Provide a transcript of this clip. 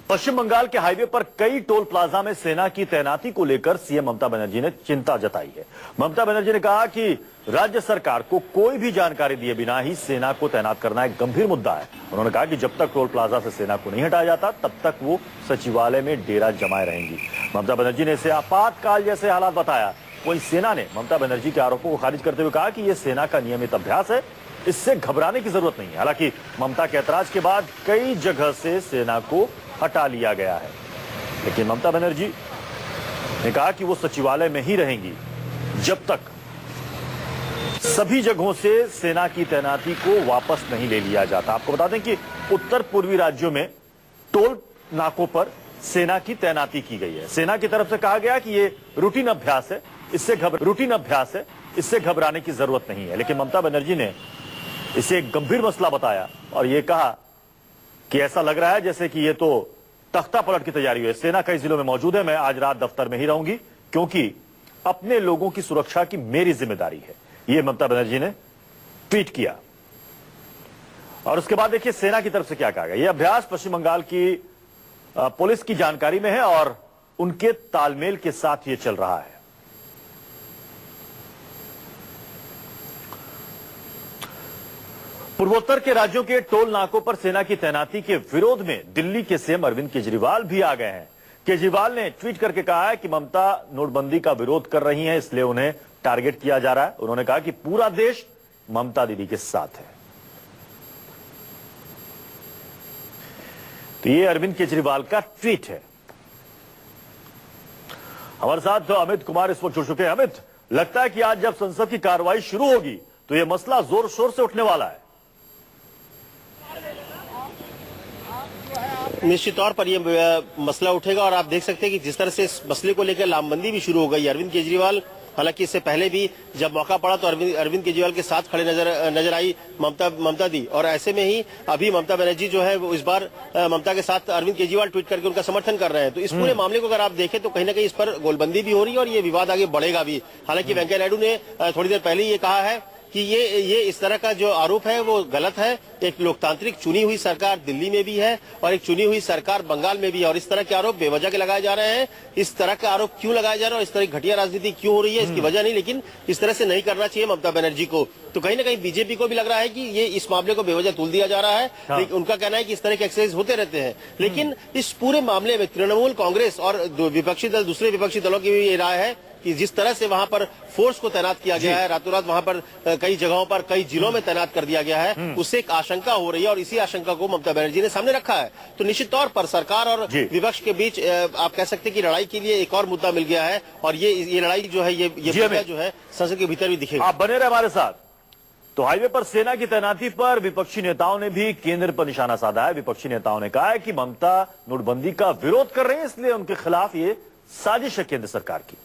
पश्चिम बंगाल के हाईवे पर कई टोल प्लाजा में सेना की तैनाती को लेकर सीएम ममता बनर्जी ने चिंता जताई है। ममता बनर्जी ने कहा कि राज्य सरकार को कोई भी जानकारी दिए बिना ही सेना को तैनात करना एक गंभीर मुद्दा है। उन्होंने कहा कि जब तक टोल प्लाजा से सेना को नहीं हटाया जाता तब तक वो सचिवालय में डेरा जमाए रहेंगी। ममता बनर्जी ने इसे आपातकाल जैसे हालात बताया। वहीं सेना ने ममता बनर्जी के आरोपों को खारिज करते हुए कहा कि यह सेना का नियमित अभ्यास है, इससे घबराने की जरूरत नहीं है। हालांकि ममता के ऐतराज के बाद कई जगह से सेना को हटा लिया गया है, लेकिन ममता बनर्जी ने कहा कि वो सचिवालय में ही रहेंगी जब तक सभी जगहों से सेना की तैनाती को वापस नहीं ले लिया जाता। आपको बता दें कि उत्तर पूर्वी राज्यों में टोल नाकों पर सेना की तैनाती की गई है। सेना की तरफ से कहा गया कि ये रूटीन अभ्यास है, इससे घबराने की जरूरत नहीं है। लेकिन ममता बनर्जी ने इसे एक गंभीर मसला बताया और यह कहा कि ऐसा लग रहा है जैसे कि ये तो तख्ता पलट की तैयारी है। सेना कई जिलों में मौजूद है, मैं आज रात दफ्तर में ही रहूंगी क्योंकि अपने लोगों की सुरक्षा की मेरी जिम्मेदारी है। ये ममता बनर्जी ने ट्वीट किया। और उसके बाद देखिए सेना की तरफ से क्या कहा गया। यह अभ्यास पश्चिम बंगाल की पुलिस की जानकारी में है और उनके तालमेल के साथ यह चल रहा है। पूर्वोत्तर के राज्यों के टोल नाकों पर सेना की तैनाती के विरोध में दिल्ली के सीएम अरविंद केजरीवाल भी आ गए हैं। केजरीवाल ने ट्वीट करके कहा है कि ममता नोटबंदी का विरोध कर रही हैं, इसलिए उन्हें टारगेट किया जा रहा है। उन्होंने कहा कि पूरा देश ममता दीदी के साथ है। तो ये अरविंद केजरीवाल का ट्वीट है। हमारे साथ तो अमित कुमार इस वक्त जुड़ चुके हैं। अमित, लगता है कि आज जब संसद की कार्रवाई शुरू होगी तो यह मसला जोर शोर से उठने वाला है। निश्चित तौर पर यह मसला उठेगा और आप देख सकते हैं कि जिस तरह से इस मसले को लेकर लामबंदी भी शुरू हो गई। अरविंद केजरीवाल, हालांकि इससे पहले भी जब मौका पड़ा तो अरविंद केजरीवाल के साथ खड़े नजर आई ममता दी, और ऐसे में ही अभी ममता बनर्जी जो है वो इस बार ममता के साथ अरविंद केजरीवाल ट्वीट करके उनका समर्थन कर रहे हैं। तो इस पूरे मामले को अगर आप देखें तो कहीं ना कहीं इस पर गोलबंदी भी हो रही है और ये विवाद आगे बढ़ेगा भी। हालांकि वेंकैया नायडू ने थोड़ी देर पहले ये कहा है कि ये इस तरह का जो आरोप है वो गलत है। एक लोकतांत्रिक चुनी हुई सरकार दिल्ली में भी है और एक चुनी हुई सरकार बंगाल में भी है, और इस तरह के आरोप बेवजह के लगाए जा रहे हैं। इस तरह का आरोप क्यों लगाए जा रहे हैं और इस तरह की घटिया राजनीति क्यों हो रही है, इसकी वजह नहीं, लेकिन इस तरह से नहीं करना चाहिए ममता बनर्जी को। तो कहीं ना कहीं बीजेपी को भी लग रहा है कि ये इस मामले को बेवजह तुल दिया जा रहा है। हाँ। उनका कहना है कि इस तरह के एक्सरसाइज होते रहते हैं, लेकिन इस पूरे मामले में तृणमूल कांग्रेस और दूसरे विपक्षी दलों की भी ये राय है कि जिस तरह से वहां पर फोर्स को तैनात किया गया है, रातों रात वहां पर कई जगहों पर कई जिलों में तैनात कर दिया गया है, उससे एक आशंका हो रही है और इसी आशंका को ममता बनर्जी ने सामने रखा है। तो निश्चित तौर पर सरकार और विपक्ष के बीच आप कह सकते हैं कि लड़ाई के लिए एक और मुद्दा मिल गया है और ये लड़ाई जो है ये मुद्दा जो है संसद के भीतर भी दिखेगा। आप बने रहे हमारे साथ। तो हाईवे पर सेना की तैनाती पर विपक्षी नेताओं ने भी केंद्र पर निशाना साधा है। विपक्षी नेताओं ने कहा है कि ममता नोटबंदी का विरोध कर रही है, इसलिए उनके खिलाफ ये साजिश है केंद्र सरकार की।